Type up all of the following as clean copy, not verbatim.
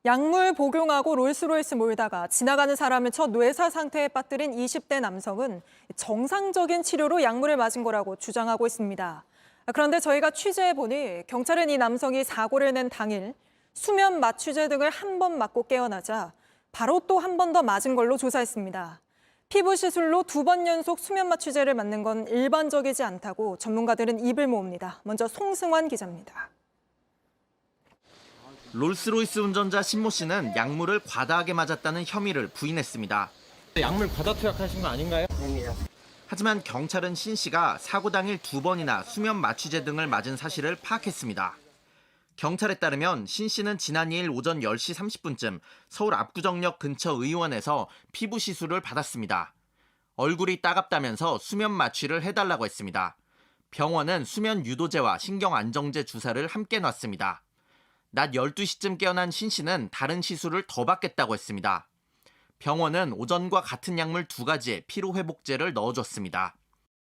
약물 복용하고 롤스로이스 몰다가 지나가는 사람을 쳐 뇌사 상태에 빠뜨린 20대 남성은 정상적인 치료로 약물을 맞은 거라고 주장하고 있습니다. 그런데 저희가 취재해보니 경찰은 이 남성이 사고를 낸 당일 수면 마취제 등을 한 번 맞고 깨어나자 바로 또 한 번 더 맞은 걸로 조사했습니다. 피부 시술로 2번 연속 수면 마취제를 맞는 건 일반적이지 않다고 전문가들은 입을 모읍니다. 먼저 송승환 기자입니다. 롤스로이스 운전자 신모 씨는 약물을 과다하게 맞았다는 혐의를 부인했습니다. 약물 과다 투약하신 거 아닌가요? 아닙니다. 하지만 경찰은 신 씨가 사고 당일 2번이나 수면 마취제 등을 맞은 사실을 파악했습니다. 경찰에 따르면 신 씨는 지난 2일 오전 10시 30분쯤 서울 압구정역 근처 의원에서 피부 시술을 받았습니다. 얼굴이 따갑다면서 수면 마취를 해달라고 했습니다. 병원은 수면 유도제와 신경 안정제 주사를 함께 놨습니다. 낮 12시쯤 깨어난 신 씨는 다른 시술을 더 받겠다고 했습니다. 병원은 오전과 같은 약물 2가지의 피로회복제를 넣어줬습니다.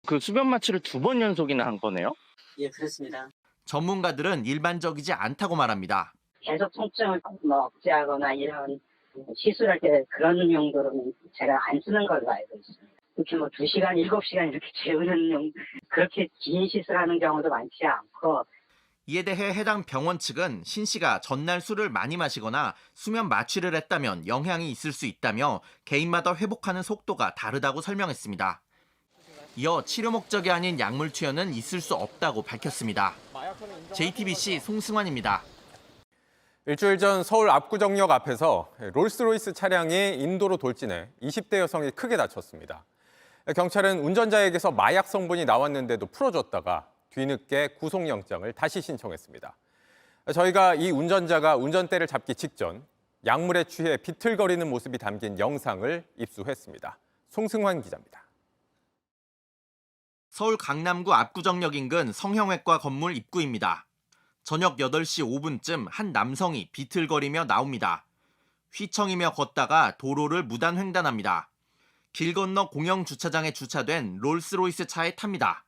그 수면 마취를 2번 연속이나 한 거네요? 예, 그렇습니다. 전문가들은 일반적이지 않다고 말합니다. 계속 통증을 억제하거나 이런 시술할 때 그런 용도로는 제가 안 쓰는 걸로 알고 있습니다. 이렇게 2시간, 7시간 이렇게 재우는 그렇게 긴 시술하는 경우도 많지 않고. 이에 대해 해당 병원 측은 신 씨가 전날 술을 많이 마시거나 수면 마취를 했다면 영향이 있을 수 있다며 개인마다 회복하는 속도가 다르다고 설명했습니다. 이어 치료 목적이 아닌 약물 투여는 있을 수 없다고 밝혔습니다. JTBC 송승환입니다. 일주일 전 서울 압구정역 앞에서 롤스로이스 차량이 인도로 돌진해 20대 여성이 크게 다쳤습니다. 경찰은 운전자에게서 마약 성분이 나왔는데도 풀어줬다가 뒤늦게 구속영장을 다시 신청했습니다. 저희가 이 운전자가 운전대를 잡기 직전 약물에 취해 비틀거리는 모습이 담긴 영상을 입수했습니다. 송승환 기자입니다. 서울 강남구 압구정역 인근 성형외과 건물 입구입니다. 저녁 8시 5분쯤 한 남성이 비틀거리며 나옵니다. 휘청이며 걷다가 도로를 무단 횡단합니다. 길 건너 공영 주차장에 주차된 롤스로이스 차에 탑니다.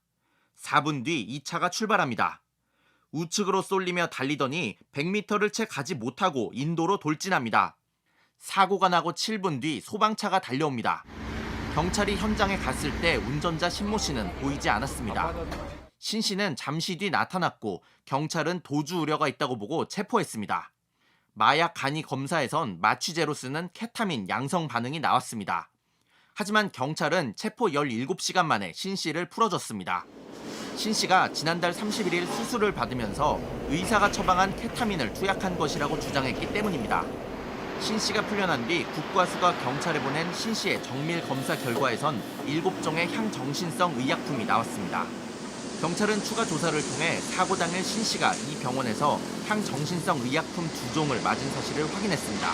4분 뒤 이 차가 출발합니다. 우측으로 쏠리며 달리더니 100m를 채 가지 못하고 인도로 돌진합니다. 사고가 나고 7분 뒤 소방차가 달려옵니다. 경찰이 현장에 갔을 때 운전자 신모 씨는 보이지 않았습니다. 신 씨는 잠시 뒤 나타났고 경찰은 도주 우려가 있다고 보고 체포했습니다. 마약 간이 검사에선 마취제로 쓰는 케타민 양성 반응이 나왔습니다. 하지만 경찰은 체포 17시간 만에 신 씨를 풀어줬습니다. 신 씨가 지난달 31일 수술을 받으면서 의사가 처방한 케타민을 투약한 것이라고 주장했기 때문입니다. 신 씨가 풀려난 뒤 국과수가 경찰에 보낸 신 씨의 정밀 검사 결과에선 7종의 향정신성 의약품이 나왔습니다. 경찰은 추가 조사를 통해 사고 당일 신 씨가 이 병원에서 향정신성 의약품 2종을 맞은 사실을 확인했습니다.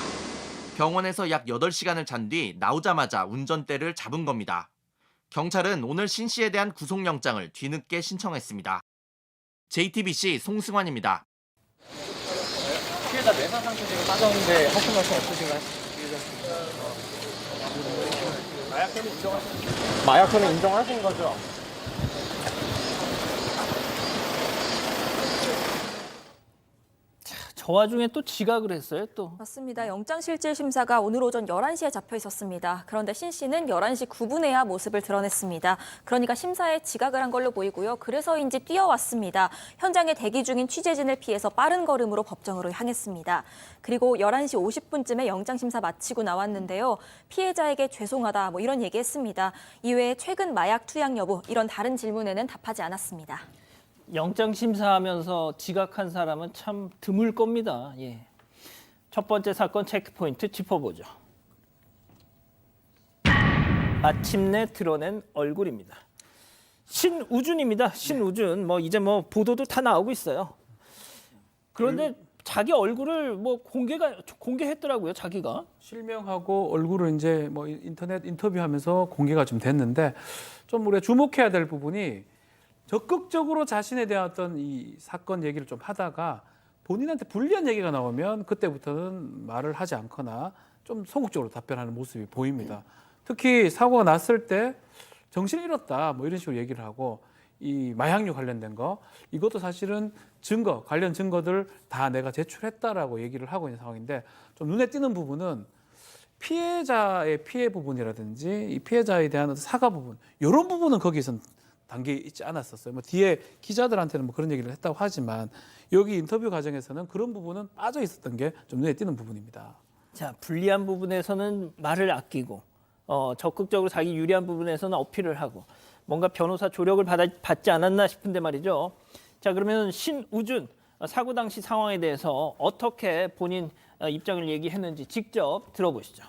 병원에서 약 8시간을 잔 뒤 나오자마자 운전대를 잡은 겁니다. 경찰은 오늘 신 씨에 대한 구속영장을 뒤늦게 신청했습니다. JTBC 송승환입니다. 피해자 뇌사 상태 지금 빠졌는데 하신 말씀 없으신가요? 마약혐의 인정하신 거죠? 저 와중에 또 지각을 했어요, 또. 맞습니다. 영장실질심사가 오늘 오전 11시에 잡혀 있었습니다. 그런데 신 씨는 11시 9분에야 모습을 드러냈습니다. 그러니까 심사에 지각을 한 걸로 보이고요. 그래서인지 뛰어왔습니다. 현장에 대기 중인 취재진을 피해서 빠른 걸음으로 법정으로 향했습니다. 그리고 11시 50분쯤에 영장심사 마치고 나왔는데요. 피해자에게 죄송하다 이런 얘기했습니다. 이외에 최근 마약 투약 여부 이런 다른 질문에는 답하지 않았습니다. 영장 심사하면서 지각한 사람은 참 드물 겁니다. 예. 첫 번째 사건 체크포인트 짚어보죠. 마침내 드러낸 얼굴입니다. 신우준입니다. 신우준. 이제 보도도 다 나오고 있어요. 그런데 자기 얼굴을 공개했더라고요, 자기가. 실명하고 얼굴을 이제 인터넷 인터뷰하면서 공개가 좀 됐는데 좀 우리가 주목해야 될 부분이 적극적으로 자신에 대한 어떤 이 사건 얘기를 좀 하다가 본인한테 불리한 얘기가 나오면 그때부터는 말을 하지 않거나 좀 소극적으로 답변하는 모습이 보입니다. 특히 사고가 났을 때 정신을 잃었다 이런 식으로 얘기를 하고 이 마약류 관련된 거 이것도 사실은 증거 관련 증거들 다 내가 제출했다라고 얘기를 하고 있는 상황인데 좀 눈에 띄는 부분은 피해자의 피해 부분이라든지 이 피해자에 대한 사과 부분 이런 부분은 거기선 담겨 있지 않았었어요. 뭐 뒤에 기자들한테는 뭐 그런 얘기를 했다고 하지만 여기 인터뷰 과정에서는 그런 부분은 빠져 있었던 게 좀 눈에 띄는 부분입니다. 자, 불리한 부분에서는 말을 아끼고 적극적으로 자기 유리한 부분에서는 어필을 하고 뭔가 변호사 조력을 받지 않았나 싶은데 말이죠. 자, 그러면 신우준 사고 당시 상황에 대해서 어떻게 본인 입장을 얘기했는지 직접 들어보시죠.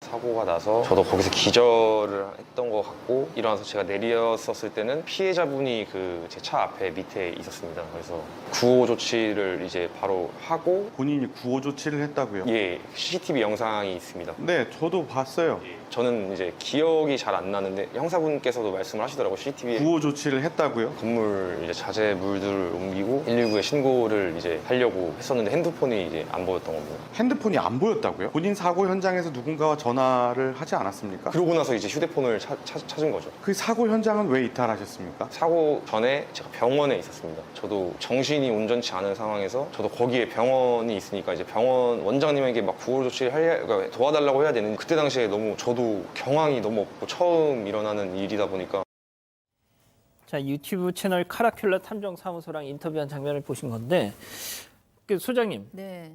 사고가 나서 저도 거기서 기절을 했던 것 같고 일어나서 제가 내렸었을 때는 피해자분이 그 제 차 앞에 밑에 있었습니다. 그래서 구호 조치를 이제 바로 하고 본인이 구호 조치를 했다고요? 예, CCTV 영상이 있습니다. 네, 저도 봤어요. 저는 이제 기억이 잘 안 나는데 형사분께서도 말씀을 하시더라고요. CCTV에 구호 조치를 했다고요? 건물 이제 자재 물들을 옮기고 119에 신고를 이제 하려고 했었는데 핸드폰이 이제 안 보였던 겁니다. 핸드폰이 안 보였다고요? 본인 사고 현장에서 누군가와 전화를 하지 않았습니까? 그러고 나서 이제 휴대폰을 찾은 거죠. 그 사고 현장은 왜 이탈하셨습니까? 사고 전에 제가 병원에 있었습니다. 저도 정신이 온전치 않은 상황에서 저도 거기에 병원이 있으니까 이제 병원 원장님에게 막 구호 조치를 그러니까 도와달라고 해야 되는 그때 당시에 너무 저도 경황이 너무 없고 처음 일어나는 일이다 보니까. 자, 유튜브 채널 카라큘라 탐정사무소랑 인터뷰한 장면을 보신 건데 그 소장님, 네.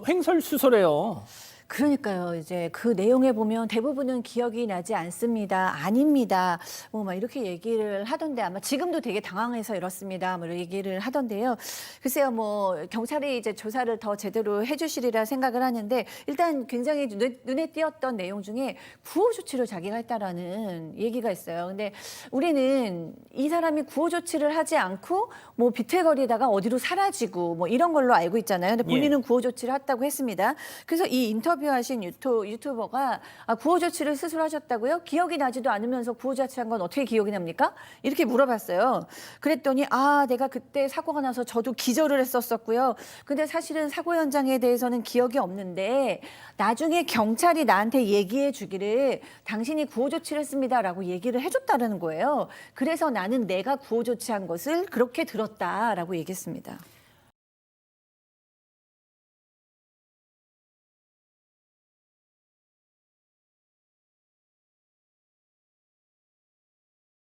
횡설수설해요. 그러니까요. 이제 그 내용에 보면 대부분은 기억이 나지 않습니다. 아닙니다. 뭐 막 이렇게 얘기를 하던데 아마 지금도 되게 당황해서 이렇습니다. 뭐 이런 얘기를 하던데요. 글쎄요, 뭐 경찰이 이제 조사를 더 제대로 해주시리라 생각을 하는데 일단 굉장히 눈에 띄었던 내용 중에 구호 조치를 자기가 했다라는 얘기가 있어요. 근데 우리는 이 사람이 구호 조치를 하지 않고 뭐 비틀거리다가 어디로 사라지고 뭐 이런 걸로 알고 있잖아요. 근데 본인은 구호 조치를 했다고 했습니다. 그래서 이 인터뷰하신 유튜버가 구호 조치를 스스로 하셨다고요? 기억이 나지도 않으면서 구호 조치한 건 어떻게 기억이 납니까? 이렇게 물어봤어요. 그랬더니 내가 그때 사고가 나서 저도 기절을 했었었고요. 근데 사실은 사고 현장에 대해서는 기억이 없는데 나중에 경찰이 나한테 얘기해 주기를 당신이 구호 조치를 했습니다라고 얘기를 해줬다는 거예요. 그래서 나는 내가 구호 조치한 것을 그렇게 들었다라고 얘기했습니다.